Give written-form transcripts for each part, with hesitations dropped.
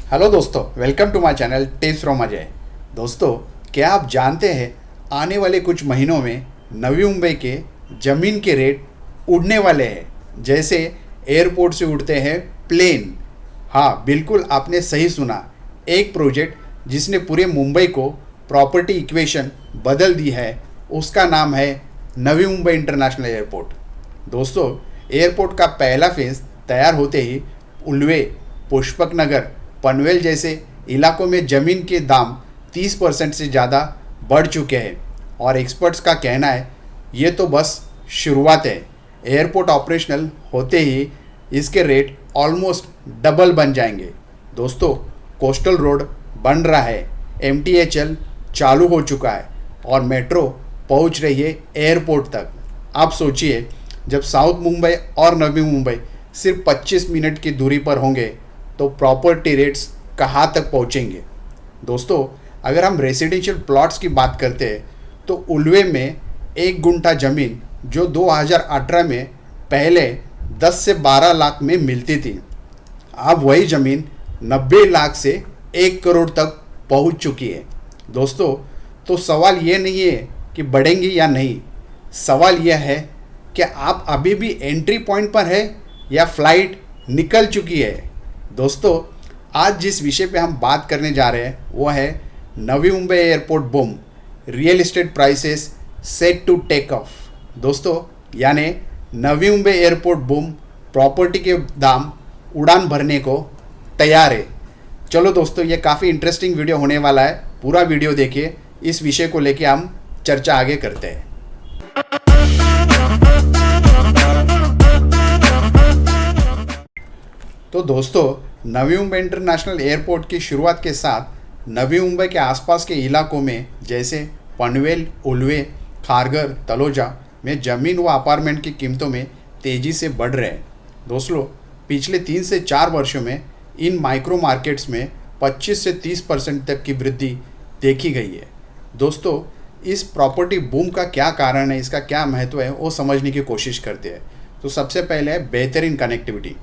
Hello दोस्तों, welcome to my channel tips from Ajay. दोस्तों, क्या आप जानते हैं आने वाले कुछ महीनों में नवी मुंबई के ज़मीन के रेट उड़ने वाले हैं, जैसे एयरपोर्ट से उड़ते हैं प्लेन। हाँ, बिल्कुल आपने सही सुना। एक प्रोजेक्ट जिसने पूरे मुंबई को प्रॉपर्टी इक्वेशन बदल दी है, उसका नाम है नवी मुंबई इंटरनेशनल एयरपोर्ट। दोस्तों, एयरपोर्ट का पहला फेज़ तैयार होते ही उल्वे, पुष्पक नगर, पनवेल जैसे इलाकों में ज़मीन के दाम 30% से ज़्यादा बढ़ चुके हैं और एक्सपर्ट्स का कहना है ये तो बस शुरुआत है। एयरपोर्ट ऑपरेशनल होते ही इसके रेट ऑलमोस्ट डबल बन जाएंगे। दोस्तों, कोस्टल रोड बन रहा है, MTHL चालू हो चुका है और मेट्रो पहुंच रही है एयरपोर्ट तक। आप सोचिए, जब साउथ मुंबई और नवी मुंबई सिर्फ 25 मिनट की दूरी पर होंगे तो प्रॉपर्टी रेट्स कहाँ तक पहुँचेंगे। दोस्तों, अगर हम रेसिडेंशियल प्लॉट्स की बात करते हैं तो उल्वे में 1 गुंठा ज़मीन जो 2018 में पहले 10 से 12 लाख में मिलती थी, अब वही ज़मीन 90 लाख से 1 करोड़ तक पहुंच चुकी है। दोस्तों, तो सवाल ये नहीं है कि बढ़ेंगी या नहीं, सवाल यह है कि आप अभी भी एंट्री पॉइंट पर है या फ्लाइट निकल चुकी है। दोस्तों, आज जिस विषय पे हम बात करने जा रहे हैं वो है Navi Mumbai airport boom, real estate prices set to take off. दोस्तों, यानी Navi Mumbai airport boom, property के दाम उड़ान भरने को तैयार है। चलो दोस्तों, ये काफ़ी इंटरेस्टिंग वीडियो होने वाला है, पूरा वीडियो देखिए। इस विषय को लेके हम चर्चा आगे करते हैं। तो दोस्तों, नवी मुंबई इंटरनेशनल एयरपोर्ट की शुरुआत के साथ नवी मुंबई के आसपास के इलाकों में जैसे पनवेल, उल्वे, खारघर, तलोजा में ज़मीन व अपार्टमेंट की कीमतों में तेज़ी से बढ़ रहे हैं। दोस्तों, पिछले 3 से 4 वर्षों में इन माइक्रो मार्केट्स में 25 से 30% तक की वृद्धि देखी गई है। दोस्तों, इस प्रॉपर्टी बूम का क्या कारण है, इसका क्या महत्व है, वो समझने की कोशिश करते हैं। तो सबसे पहले है बेहतरीन कनेक्टिविटी।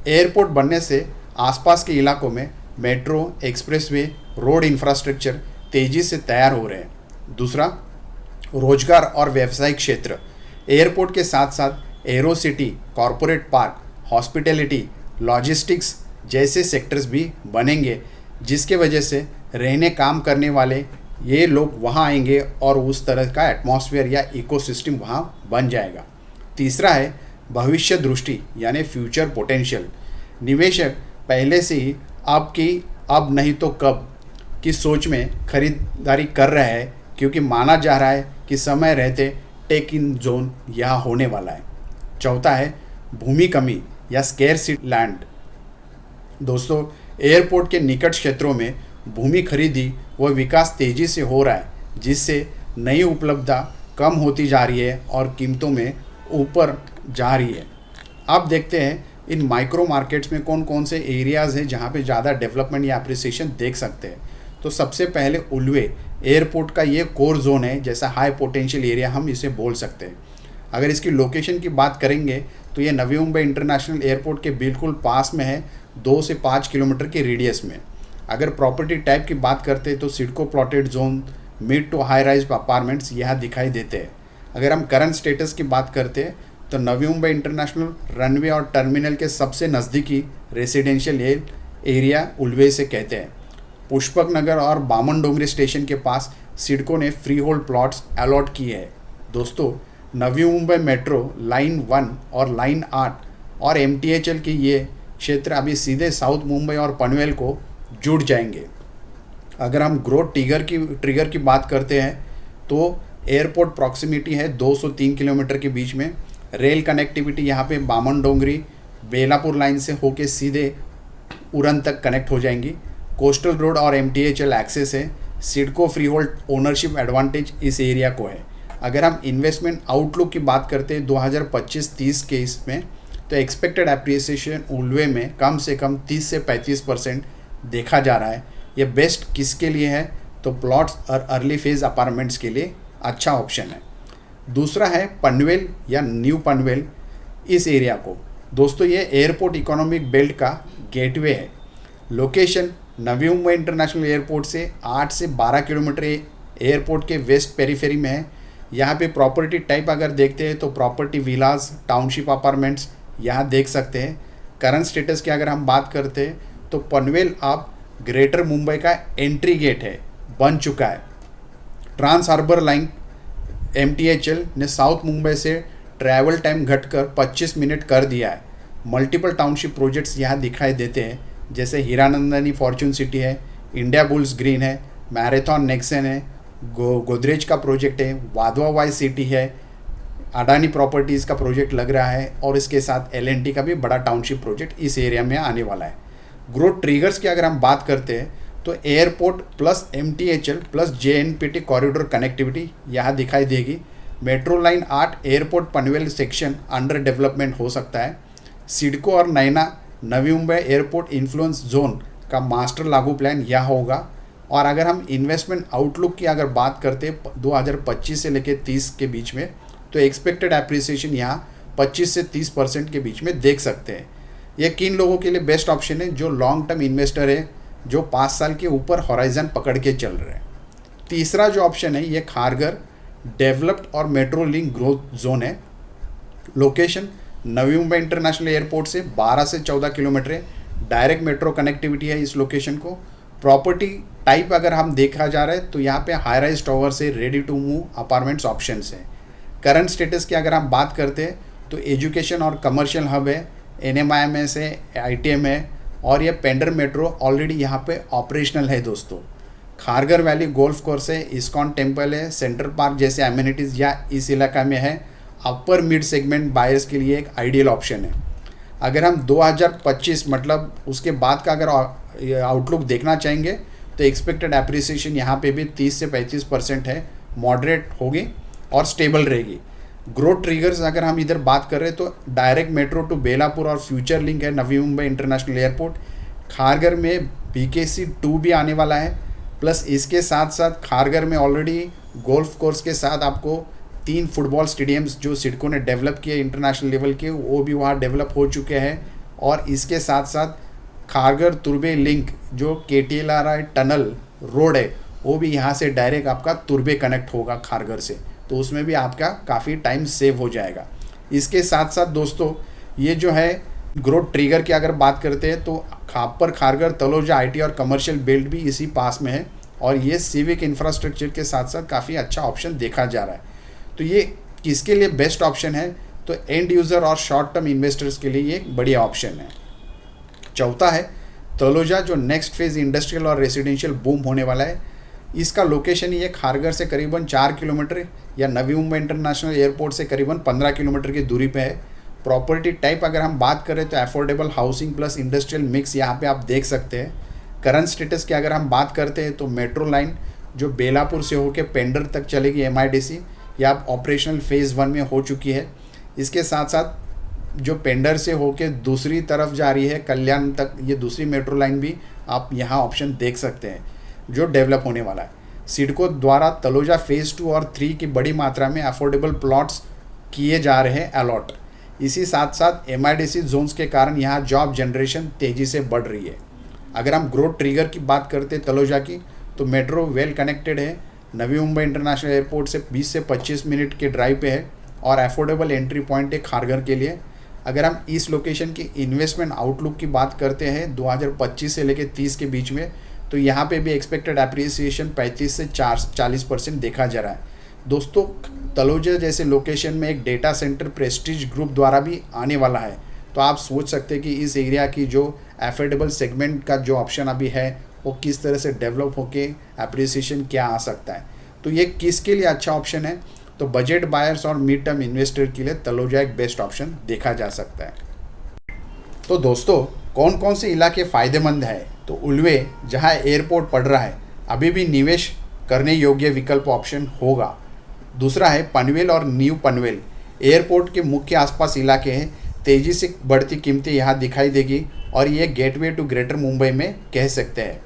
एयरपोर्ट बनने से आसपास के इलाकों में मेट्रो, एक्सप्रेसवे, रोड इंफ्रास्ट्रक्चर तेज़ी से तैयार हो रहे हैं। दूसरा, रोजगार और व्यावसायिक क्षेत्र। एयरपोर्ट के साथ साथ arrow city, corporate park, hospitality, logistics जैसे सेक्टर्स भी बनेंगे, जिसके वजह से रहने काम करने वाले ये लोग वहाँ आएंगे और उस तरह का एटमॉस्फेयर या इकोसिस्टम वहाँ बन जाएगा। तीसरा है भविष्य दृष्टि, यानी फ्यूचर पोटेंशियल। निवेशक पहले से ही अब नहीं तो कब की सोच में खरीदारी कर रहा है, क्योंकि माना जा रहा है कि समय रहते टेक इन जोन यहाँ होने वाला है। चौथा है भूमि कमी या स्केर्सिटी लैंड। दोस्तों, एयरपोर्ट के निकट क्षेत्रों में भूमि खरीदी व विकास तेज़ी से हो रहा है, जिससे नई उपलब्धता कम होती जा रही है और कीमतों में ऊपर जा रही है। आप देखते हैं इन माइक्रो मार्केट्स में कौन कौन से एरियाज़ हैं जहाँ पे ज़्यादा डेवलपमेंट या अप्रिसिएशन देख सकते हैं। तो सबसे पहले उल्वे एयरपोर्ट का ये कोर जोन है, जैसा हाई पोटेंशियल एरिया हम इसे बोल सकते हैं। अगर इसकी लोकेशन की बात करेंगे तो ये नवी मुंबई इंटरनेशनल एयरपोर्ट के बिल्कुल पास में है, 2 से 5 किलोमीटर के रेडियस में। अगर प्रॉपर्टी टाइप की बात करते हैं तो CIDCO plotted zone, mid to high rise apartments यहाँ दिखाई देते हैं। अगर हम करंट स्टेटस की बात करते हैं तो नवी मुंबई इंटरनेशनल रनवे और टर्मिनल के सबसे नज़दीकी रेसिडेंशियल एरिया उल्वे से कहते हैं। पुष्पक नगर और बामन डोंगरी स्टेशन के पास सिडको ने फ्री होल्ड प्लॉट्स अलॉट किए हैं। दोस्तों, नवी मुंबई मेट्रो लाइन 1 और लाइन 8 और MTHL की ये क्षेत्र अभी सीधे साउथ मुंबई और पनवेल को जुड़ जाएंगे। अगर हम ग्रोथ ट्रिगर की बात करते हैं तो एयरपोर्ट प्रॉक्सिमिटी है 203 किलोमीटर के बीच में। रेल कनेक्टिविटी यहाँ पे बामन डोंगरी, बेलापुर लाइन से होके सीधे उरन तक कनेक्ट हो जाएंगी। कोस्टल रोड और MTHL एक्सेस है। CIDCO free hold ownership advantage इस एरिया को है। अगर हम इन्वेस्टमेंट आउटलुक की बात करते हैं 2025-30 के इसमें, तो एक्सपेक्टेड एप्रिसिएशन उल्वे में कम से कम 30 से 35% देखा जा रहा है। ये बेस्ट किसके लिए है, तो प्लॉट्स और अर्ली फेज अपार्टमेंट्स के लिए अच्छा ऑप्शन है। दूसरा है पनवेल या न्यू पनवेल, इस एरिया को। दोस्तों, ये एयरपोर्ट इकोनॉमिक बेल्ट का गेटवे है। Location Navi Mumbai international airport से 8 से 12 किलोमीटर एयरपोर्ट के वेस्ट पेरीफेरी में है। यहाँ पे प्रॉपर्टी टाइप अगर देखते हैं तो प्रॉपर्टी विलास, टाउनशिप अपार्टमेंट्स यहाँ देख सकते हैं। करंट स्टेटस की अगर हम बात करते हैं तो पनवेल अब ग्रेटर मुंबई का एंट्री गेट है, बन चुका है। ट्रांस हार्बर लाइन MTHL ने साउथ मुंबई से ट्रैवल टाइम घटकर 25 मिनट कर दिया है। मल्टीपल टाउनशिप प्रोजेक्ट्स यहाँ दिखाई देते हैं, जैसे हीरानंदानी फॉर्चून सिटी है, इंडिया बुल्स ग्रीन है, मैराथन नेक्सन है, गोदरेज का प्रोजेक्ट है, वाधवा वाई सिटी है, अडानी प्रॉपर्टीज़ का प्रोजेक्ट लग रहा है, और इसके साथ L&T का भी बड़ा टाउनशिप प्रोजेक्ट इस एरिया में आने वाला है। ग्रोथ ट्रिगर्स की अगर हम बात करते हैं तो airport plus MTHL plus JNPT corridor connectivity यहाँ दिखाई देगी। Metro line 8 airport Panvel section under development हो सकता है। सिडको और नैना नवी मुंबई एयरपोर्ट इन्फ्लुएंस जोन का मास्टर लागू प्लान यह होगा। और अगर हम इन्वेस्टमेंट आउटलुक की अगर बात करते हैं 2025 से लेकर 30 के बीच में, तो एक्सपेक्टेड एप्रिसिएशन यहाँ 25 से 30% के बीच में देख सकते हैं। ये किन लोगों के लिए बेस्ट ऑप्शन है? जो लॉन्ग टर्म इन्वेस्टर है, जो 5 साल के ऊपर हॉराइजन पकड़ के चल रहे हैं। तीसरा जो ऑप्शन है ये खारघर डेवलप्ड और मेट्रो लिंक ग्रोथ जोन है। Location Navi Mumbai international airport से 12 से 14 किलोमीटर है। डायरेक्ट मेट्रो कनेक्टिविटी है इस लोकेशन को। प्रॉपर्टी टाइप अगर हम देखा जा रहा है तो यहाँ पे हाई राइज टावर से ready to move apartments options हैं। करंट स्टेटस की अगर हम बात करते हैं तो एजुकेशन और कमर्शियल हब है, NMIMS है, ITM है, और ये पेंडर मेट्रो ऑलरेडी यहाँ पे ऑपरेशनल है दोस्तों। खारघर वैली गोल्फ कोर्स है, इस्कॉन टेम्पल है, सेंट्रल पार्क जैसे एमिनिटीज़ या इस इलाका में है। अपर मिड सेगमेंट बायर्स के लिए एक आइडियल ऑप्शन है। अगर हम 2025 मतलब उसके बाद का अगर आउटलुक देखना चाहेंगे तो एक्सपेक्टेड एप्रिसिएशन यहाँ पे भी 30 से 35% है, मॉडरेट होगी और स्टेबल रहेगी। ग्रोथ ट्रिगर्स अगर हम इधर बात कर रहे हैं तो डायरेक्ट मेट्रो टू बेलापुर और फ्यूचर लिंक है नवी मुंबई इंटरनेशनल एयरपोर्ट। खारघर में BKC 2 भी आने वाला है, प्लस इसके साथ साथ खारघर में ऑलरेडी गोल्फ कोर्स के साथ आपको 3 फुटबॉल स्टेडियम्स जो सिडको ने डेवलप किए इंटरनेशनल लेवल के, वो भी वहाँ डेवलप हो चुके हैं। और इसके साथ साथ खारघर तुर्बे लिंक जो KTLRI टनल रोड है, वो भी यहाँ से डायरेक्ट आपका तुर्बे कनेक्ट होगा खारघर से, तो उसमें भी आपका काफ़ी टाइम सेव हो जाएगा। इसके साथ साथ दोस्तों ये जो है ग्रोथ ट्रिगर की अगर बात करते हैं तो खापर खारघर तलोजा IT और कमर्शियल बेल्ट भी इसी पास में है, और ये सिविक इंफ्रास्ट्रक्चर के साथ साथ काफ़ी अच्छा ऑप्शन देखा जा रहा है। तो ये किसके लिए बेस्ट ऑप्शन है? तो एंड यूज़र और शॉर्ट टर्म इन्वेस्टर्स के लिए ये एक बढ़िया ऑप्शन है। चौथा है तलोजा, जो नेक्स्ट फेज इंडस्ट्रियल और रेसिडेंशियल बूम होने वाला है। इसका लोकेशन ये खारघर से करीबन 4 किलोमीटर या नवी मुंबई इंटरनेशनल एयरपोर्ट से करीबन 15 किलोमीटर की दूरी पे है। प्रॉपर्टी टाइप अगर हम बात करें तो affordable housing plus industrial mix यहाँ पे आप देख सकते हैं। करंट स्टेटस की अगर हम बात करते हैं तो मेट्रो लाइन जो बेलापुर से होकर पेंडर तक चलेगी MIDC, या ऑपरेशनल फेज़ 1 में हो चुकी है। इसके साथ साथ जो पेंडर से होके दूसरी तरफ जा रही है कल्याण तक, ये दूसरी मेट्रो लाइन भी आप यहाँ ऑप्शन देख सकते हैं जो डेवलप होने वाला है। सिडको द्वारा तलोजा फेज़ 2 और 3 की बड़ी मात्रा में अफोर्डेबल प्लॉट्स किए जा रहे हैं अलॉट। इसी साथ साथ MIDC जोन्स के कारण यहाँ जॉब जनरेशन तेज़ी से बढ़ रही है। अगर हम ग्रोथ ट्रिगर की बात करते हैं तलोजा की, तो मेट्रो वेल कनेक्टेड है, नवी मुंबई इंटरनेशनल एयरपोर्ट से 20 से 25 मिनट के ड्राइव पे है, और अफोर्डेबल एंट्री पॉइंट है खारघर के लिए। अगर हम इस लोकेशन की इन्वेस्टमेंट आउटलुक की बात करते हैं 2025 से लेकर 30 के बीच में, तो यहाँ पे भी एक्सपेक्टेड एप्रिसिएशन 35 से 40% देखा जा रहा है। दोस्तों तलोजा जैसे लोकेशन में एक डेटा सेंटर प्रेस्टीज ग्रुप द्वारा भी आने वाला है, तो आप सोच सकते हैं कि इस एरिया की जो एफोर्डेबल सेगमेंट का जो ऑप्शन अभी है वो किस तरह से डेवलप होके एप्रिसिएशन क्या आ सकता है। तो ये किसके लिए अच्छा ऑप्शन है? तो बजट बायर्स और मिड टर्म इन्वेस्टर के लिए तलोजा एक बेस्ट ऑप्शन देखा जा सकता है। तो दोस्तों कौन कौन से इलाके फ़ायदेमंद है? तो उल्वे जहां एयरपोर्ट पड़ रहा है अभी भी निवेश करने योग्य विकल्प ऑप्शन होगा। दूसरा है पनवेल और न्यू पनवेल, एयरपोर्ट के मुख्य आसपास इलाके हैं, तेज़ी से बढ़ती कीमतें यहाँ दिखाई देगी और ये गेटवे टू ग्रेटर मुंबई में कह सकते हैं।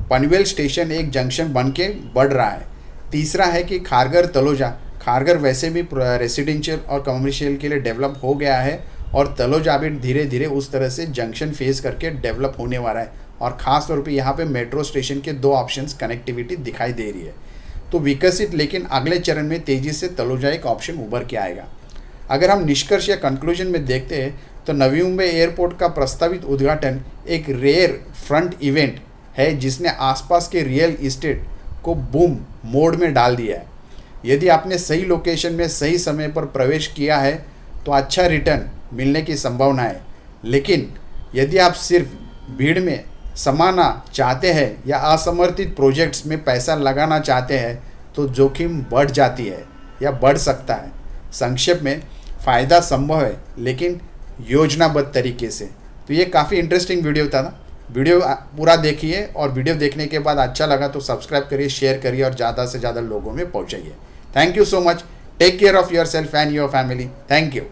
पनवेल स्टेशन एक जंक्शन बन के बढ़ रहा है। तीसरा है कि खारघर तलोजा, खारघर वैसे भी रेसिडेंशियल और कमर्शियल के लिए डेवलप हो गया है और तलोजा भी धीरे धीरे उस तरह से जंक्शन फेस करके डेवलप होने वाला है और ख़ास तौर पे यहाँ पे मेट्रो स्टेशन के 2 ऑप्शंस कनेक्टिविटी दिखाई दे रही है। तो विकसित लेकिन अगले चरण में तेज़ी से तलोजा एक ऑप्शन उभर के आएगा। अगर हम निष्कर्ष या कंक्लूजन में देखते हैं तो नवी मुंबई एयरपोर्ट का प्रस्तावित उद्घाटन एक रेयर फ्रंट इवेंट है जिसने आसपास के रियल इस्टेट को बूम मोड में डाल दिया है। यदि आपने सही लोकेशन में सही समय पर प्रवेश किया है तो अच्छा रिटर्न मिलने की संभावना है, लेकिन यदि आप सिर्फ भीड़ में समाना चाहते हैं या असमर्थित प्रोजेक्ट्स में पैसा लगाना चाहते हैं तो जोखिम बढ़ जाती है या बढ़ सकता है। संक्षेप में, फ़ायदा संभव है लेकिन योजनाबद्ध तरीके से। तो ये काफ़ी इंटरेस्टिंग वीडियो था ना। वीडियो पूरा देखिए और वीडियो देखने के बाद अच्छा लगा तो सब्सक्राइब करिए, शेयर करिए और ज़्यादा से ज़्यादा लोगों में पहुँचाइए। Thank you so much. Take care of yourself and your family. Thank you.